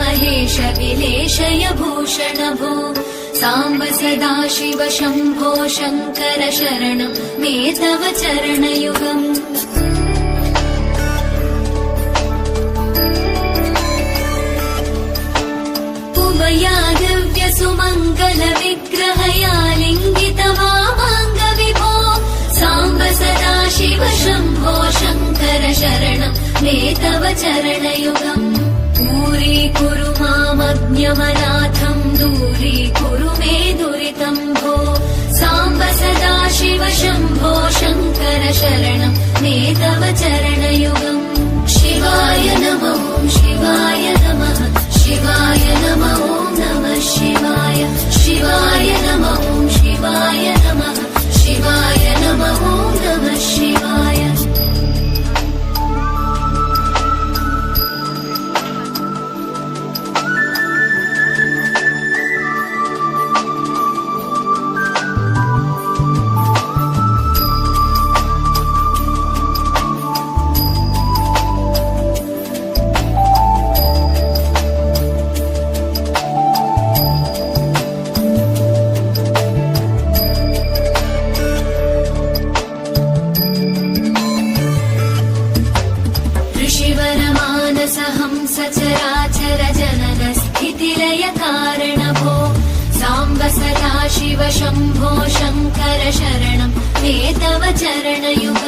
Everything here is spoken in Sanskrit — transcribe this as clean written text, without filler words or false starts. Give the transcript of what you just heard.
महेश विलेशय भूषण भो साम्ब सदाशिव शम्भो शङ्कर शरणं मे तव चरणयुगम् उमया दिव्य सुमङ्गल विग्रहया लिङ्गित वामाङ्ग विभो साम्ब सदाशिव शम्भो शङ्कर शरणं मे तव चरणयुगम् दूरीकुरु मामज्ञमनाथम् दूरीकुरु मे दुरितम् भो साम्ब सदाशिव शम्भो शङ्कर शरणं मे तव चरणयुगम् शिवाय नमः शिवाय नमः शिवाय नमः नमः शिवाय शिवाय नमः शिवाय नमः शिवाय नमः नमः शिवाय सचराचर जनन स्थितिलय कारण भो साम्ब सदाशिव शम्भो शङ्कर शरणं मे तव चरणयुगम्